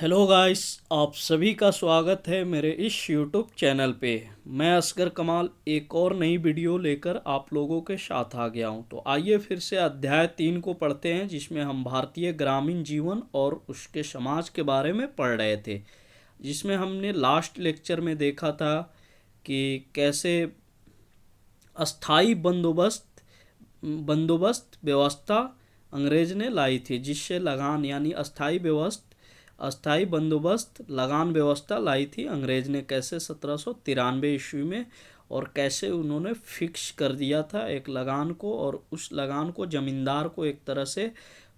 Hello guys, आप सभी का स्वागत है मेरे इस यूट्यूब चैनल पे। मैं असगर कमाल एक और नई वीडियो लेकर आप लोगों के साथ आ गया हूं। तो आइए फिर से अध्याय 3 को पढ़ते हैं, जिसमें हम भारतीय ग्रामीण जीवन और उसके समाज के बारे में पढ़ रहे थे। जिसमें हमने लास्ट लेक्चर में देखा था कि कैसे अस्थाई बंदोबस्त बंदोबस्त व्यवस्था अंग्रेज ने लाई थी, जिससे लगान यानी अस्थाई बंदोबस्त लगान व्यवस्था लाई थी अंग्रेज ने। कैसे 1793 ईस्वी में, और कैसे उन्होंने फिक्स कर दिया था एक लगान को, और उस लगान को जमींदार को एक तरह से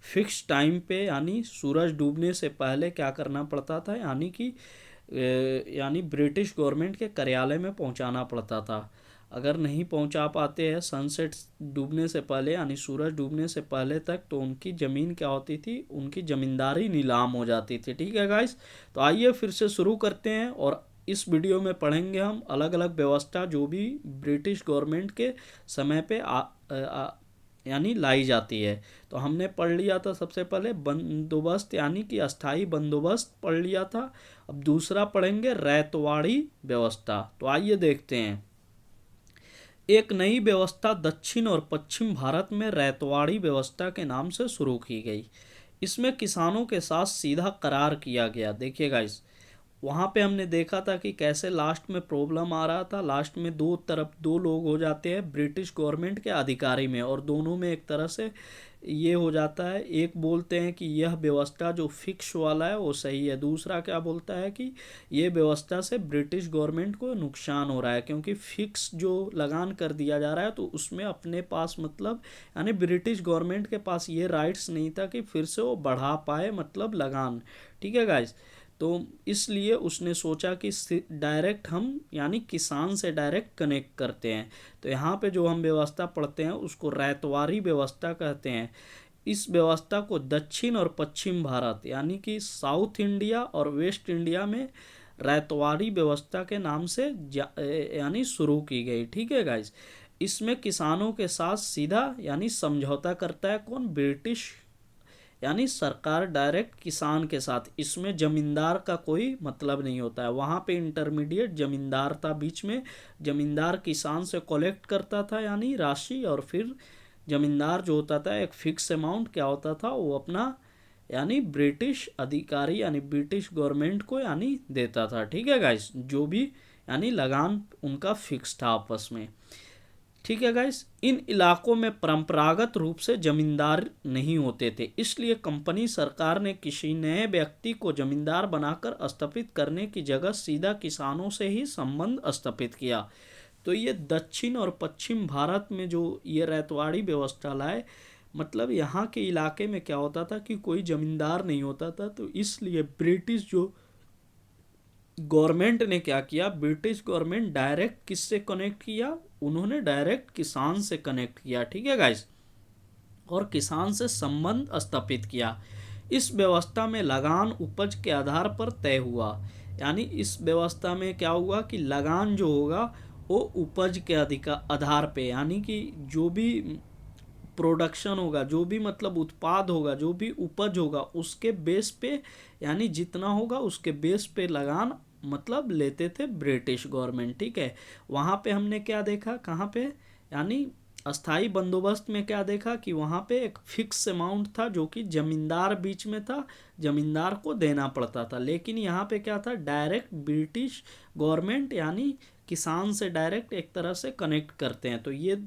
फिक्स टाइम पे यानी सूरज डूबने से पहले क्या करना पड़ता था, यानी ब्रिटिश गवर्नमेंट के कार्यालय में पहुंचाना पड़ता था। अगर नहीं पहुंचा पाते हैं सनसेट डूबने से पहले यानी सूरज डूबने से पहले तक, तो उनकी ज़मीन क्या होती थी, उनकी ज़मींदारी नीलाम हो जाती थी। ठीक है गाइस, तो आइए फिर से शुरू करते हैं। और इस वीडियो में पढ़ेंगे हम अलग अलग व्यवस्था जो भी ब्रिटिश गवर्नमेंट के समय पे यानी लाई जाती है। तो हमने पढ़ लिया था सबसे पहले बंदोबस्त यानी कि अस्थाई बंदोबस्त पढ़ लिया था। अब दूसरा पढ़ेंगे रैतवाड़ी व्यवस्था। तो आइए देखते हैं। एक नई व्यवस्था दक्षिण और पश्चिम भारत में रैतवाड़ी व्यवस्था के नाम से शुरू की गई। इसमें किसानों के साथ सीधा करार किया गया। देखिएगा, इस वहाँ पे हमने देखा था कि कैसे लास्ट में प्रॉब्लम आ रहा था। लास्ट में दो तरफ दो लोग हो जाते हैं ब्रिटिश गवर्नमेंट के अधिकारी में, और दोनों में एक तरह से ये हो जाता है। एक बोलते हैं कि यह व्यवस्था जो फिक्स वाला है वो सही है, दूसरा क्या बोलता है कि ये व्यवस्था से ब्रिटिश गवर्नमेंट को नुकसान हो रहा है, क्योंकि फिक्स जो लगान कर दिया जा रहा है तो उसमें अपने पास मतलब यानी ब्रिटिश गवर्नमेंट के पास ये राइट्स नहीं था कि फिर से वो बढ़ा पाए मतलब लगान। ठीक है गाइस, तो इसलिए उसने सोचा कि डायरेक्ट हम यानी किसान से डायरेक्ट कनेक्ट करते हैं। तो यहाँ पे जो हम व्यवस्था पढ़ते हैं उसको रैतवारी व्यवस्था कहते हैं। इस व्यवस्था को दक्षिण और पश्चिम भारत यानी कि साउथ इंडिया और वेस्ट इंडिया में रैतवारी व्यवस्था के नाम से यानी शुरू की गई। ठीक है गाइज, इसमें किसानों के साथ सीधा यानी समझौता करता है कौन, ब्रिटिश यानी सरकार डायरेक्ट किसान के साथ। इसमें जमींदार का कोई मतलब नहीं होता है। वहाँ पे इंटरमीडिएट जमींदार था बीच में। जमींदार किसान से कलेक्ट करता था यानी राशि, और फिर जमींदार जो होता था एक फिक्स अमाउंट क्या होता था वो अपना यानी ब्रिटिश अधिकारी यानी ब्रिटिश गवर्नमेंट को यानी देता था। ठीक है गाइस, जो भी यानी लगान उनका फिक्स था आपस में। ठीक है गाइस, इन इलाकों में परंपरागत रूप से जमींदार नहीं होते थे, इसलिए कंपनी सरकार ने किसी नए व्यक्ति को जमींदार बनाकर स्थापित करने की जगह सीधा किसानों से ही संबंध स्थापित किया। तो ये दक्षिण और पश्चिम भारत में जो ये रैतवाड़ी व्यवस्था लाए, मतलब यहाँ के इलाके में क्या होता था कि कोई जमींदार नहीं होता था, तो इसलिए ब्रिटिश जो गवर्नमेंट ने क्या किया, ब्रिटिश गवर्नमेंट डायरेक्ट किससे कनेक्ट किया, उन्होंने डायरेक्ट किसान से कनेक्ट किया। ठीक है गाइस, और किसान से संबंध स्थापित किया। इस व्यवस्था में लगान उपज के आधार पर तय हुआ। यानी इस व्यवस्था में क्या हुआ कि लगान जो होगा वो उपज के आधार पे, यानी कि जो भी प्रोडक्शन होगा, जो भी मतलब उत्पाद होगा, जो भी उपज होगा उसके बेस पे यानी जितना होगा उसके बेस पे लगान मतलब लेते थे ब्रिटिश गवर्नमेंट। ठीक है, वहाँ पे हमने क्या देखा, कहाँ पे यानी अस्थाई बंदोबस्त में क्या देखा कि वहाँ पे एक फिक्स अमाउंट था जो कि जमींदार बीच में था, जमींदार को देना पड़ता था। लेकिन यहाँ पे क्या था, डायरेक्ट ब्रिटिश गवर्नमेंट यानी किसान से डायरेक्ट एक तरह से कनेक्ट करते हैं। तो ये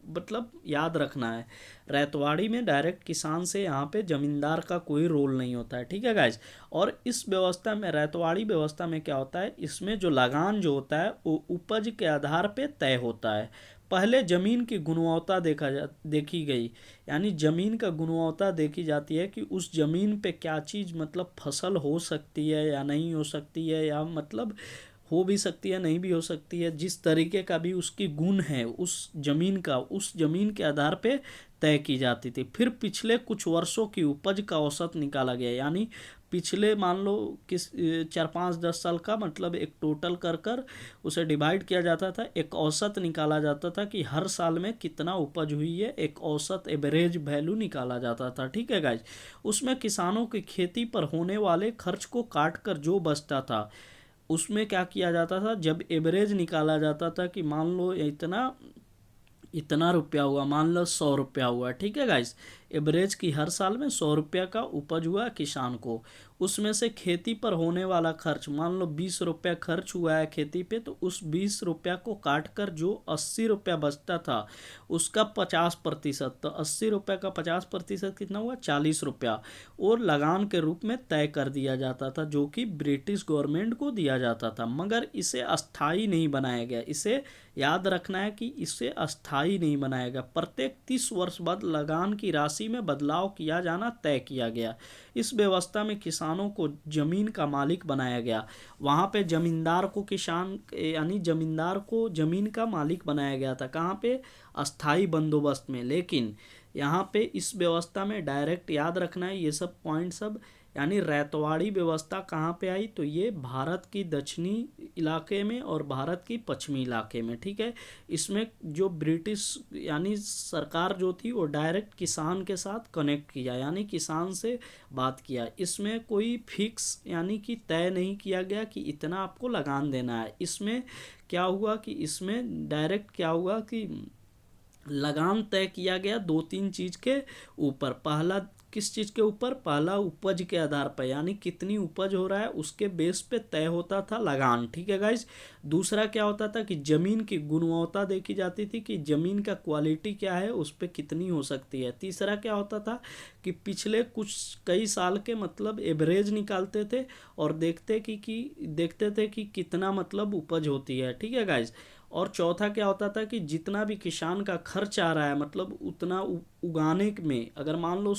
मतलब याद रखना है, रैतवाड़ी में डायरेक्ट किसान से यहाँ पे जमींदार का कोई रोल नहीं होता है। ठीक है गाइज, और इस व्यवस्था में रैतवाड़ी व्यवस्था में क्या होता है, इसमें जो लगान जो होता है वो उपज के आधार पे तय होता है। पहले ज़मीन की गुणवत्ता देखी गई, यानी ज़मीन का गुणवत्ता देखी जाती है कि उस ज़मीन पे क्या चीज़ मतलब फसल हो सकती है या नहीं हो सकती है, या मतलब हो भी सकती है, नहीं भी हो सकती है, जिस तरीके का भी उसकी गुण है उस ज़मीन का, उस ज़मीन के आधार पे तय की जाती थी। फिर पिछले कुछ वर्षों की उपज का औसत निकाला गया, यानी पिछले मान लो किस 4 5 10 साल का मतलब एक टोटल कर कर उसे डिवाइड किया जाता था, एक औसत निकाला जाता था कि हर साल में कितना उपज हुई है, एक औसत एवरेज वैल्यू निकाला जाता था। ठीक है गाइज, उसमें किसानों की खेती पर होने वाले खर्च को काट कर जो बचता था उसमें क्या किया जाता था, जब एवरेज निकाला जाता था कि मान लो इतना इतना रुपया हुआ, मान लो 100 रुपया हुआ। ठीक है गाइस, एवरेज की हर साल में 100 रुपया का उपज हुआ किसान को, उसमें से खेती पर होने वाला खर्च मान लो 20 रुपया खर्च हुआ है खेती पे, तो उस 20 रुपया को काट कर जो 80 रुपया बचता था उसका 50%, तो 80 रुपया का 50% कितना हुआ, 40 रुपया, और लगान के रूप में तय कर दिया जाता था जो कि ब्रिटिश गवर्नमेंट को दिया जाता था। मगर इसे अस्थाई नहीं बनाया गया, इसे याद रखना है कि इसे अस्थाई नहीं बनाया गया। प्रत्येक 30 वर्ष बाद लगान की राशि में बदलाव किया जाना तय किया गया। इस व्यवस्था में किसानों को जमीन का मालिक बनाया गया। वहाँ पे जमींदार को किसान यानी जमींदार को जमीन का मालिक बनाया गया था, कहाँ पे, अस्थाई बंदोबस्त में। लेकिन यहाँ पे इस व्यवस्था में डायरेक्ट याद रखना है ये सब पॉइंट सब, यानी रैतवाड़ी व्यवस्था कहाँ पे आई, तो ये भारत की दक्षिणी इलाके में और भारत की पश्चिमी इलाके में। ठीक है, इसमें जो ब्रिटिश यानी सरकार जो थी वो डायरेक्ट किसान के साथ कनेक्ट किया, यानी किसान से बात किया। इसमें कोई फिक्स यानी कि तय नहीं किया गया कि इतना आपको लगान देना है। इसमें क्या हुआ कि इसमें डायरेक्ट क्या हुआ कि लगान तय किया गया 2 3 चीज़ के ऊपर। पहला किस चीज़ के ऊपर, पहला उपज के आधार पर, यानी कितनी उपज हो रहा है उसके बेस पे तय होता था लगान। ठीक है गाइज, दूसरा क्या होता था कि ज़मीन की गुणवत्ता देखी जाती थी कि ज़मीन का क्वालिटी क्या है, उस पर कितनी हो सकती है। तीसरा क्या होता था कि पिछले कुछ कई साल के मतलब एवरेज निकालते थे और देखते थे कि कितना मतलब उपज होती है। ठीक है गाइज, और चौथा क्या होता था कि जितना भी किसान का खर्च आ रहा है मतलब उतना उगाने में, अगर मान लो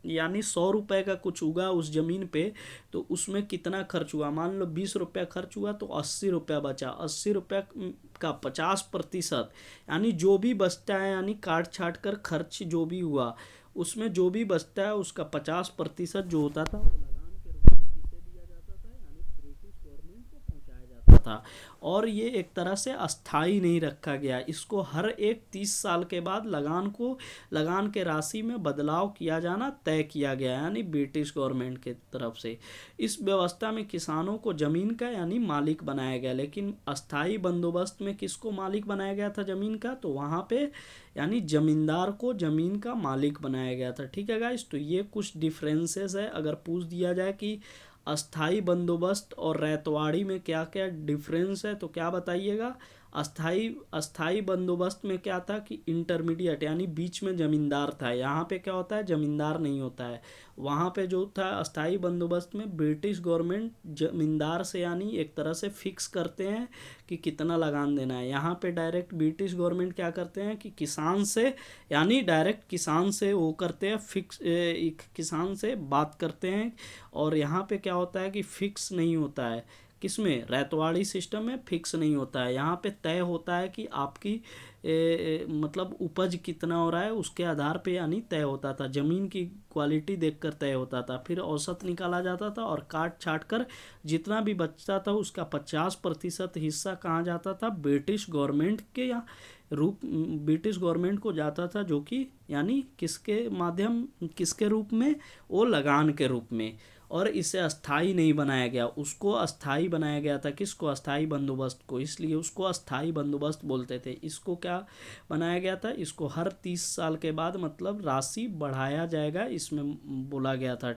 यानी 100 रुपए का कुछ उगा उस ज़मीन पे, तो उसमें कितना खर्च हुआ, मान लो 20 रुपया खर्च हुआ तो 80 रुपया बचा। 80 रुपया का 50% यानी जो भी बचता है, यानी काट छाट कर खर्च जो भी हुआ उसमें जो भी बचता है उसका 50% जो होता था वो लगान के रूप में किसे दिया जाता था, यानी ब्रिटिश गवर्नमेंट को पहुंचाया जाता था। और ये एक तरह से अस्थाई नहीं रखा गया, इसको हर एक 30 साल के बाद लगान के राशि में बदलाव किया जाना तय किया गया, यानी ब्रिटिश गवर्नमेंट के तरफ से। इस व्यवस्था में किसानों को ज़मीन का यानी मालिक बनाया गया। लेकिन अस्थाई बंदोबस्त में किसको मालिक बनाया गया था ज़मीन का, तो वहाँ पे यानी ज़मींदार को ज़मीन का मालिक बनाया गया था। ठीक है गाइस, तो ये कुछ डिफरेंसेस है। अगर पूछ दिया जाए कि अस्थाई बंदोबस्त और रैतवाड़ी में क्या क्या डिफरेंस है तो क्या बताइएगा। अस्थाई बंदोबस्त में क्या था कि इंटरमीडिएट यानी बीच में ज़मींदार था, यहाँ पे क्या होता है, ज़मींदार नहीं होता है। वहाँ पे जो था अस्थाई बंदोबस्त में ब्रिटिश गवर्नमेंट ज़मींदार से यानी एक तरह से फिक्स करते हैं कि कितना लगान देना है। यहाँ पे डायरेक्ट ब्रिटिश गवर्नमेंट क्या करते हैं कि किसान से यानी डायरेक्ट किसान से वो करते हैं फिक्स, किसान से बात करते हैं। और यहाँ पे क्या होता है कि फिक्स नहीं होता है, किसमें, रैतवाड़ी सिस्टम में फिक्स नहीं होता है। यहाँ पे तय होता है कि आपकी मतलब उपज कितना हो रहा है उसके आधार पे यानी तय होता था, ज़मीन की क्वालिटी देखकर तय होता था। फिर औसत निकाला जाता था और काट छाट कर जितना भी बचता था उसका 50% हिस्सा कहाँ जाता था, ब्रिटिश गवर्नमेंट के या ब्रिटिश गवर्नमेंट को जाता था, जो कि यानी किसके रूप में, वो लगान के रूप में। और इसे अस्थाई नहीं बनाया गया, उसको अस्थाई बनाया गया था, किसको, अस्थाई बंदोबस्त को, इसलिए उसको अस्थाई बंदोबस्त बोलते थे। इसको क्या बनाया गया था, इसको हर 30 साल के बाद मतलब राशि बढ़ाया जाएगा इसमें बोला गया था।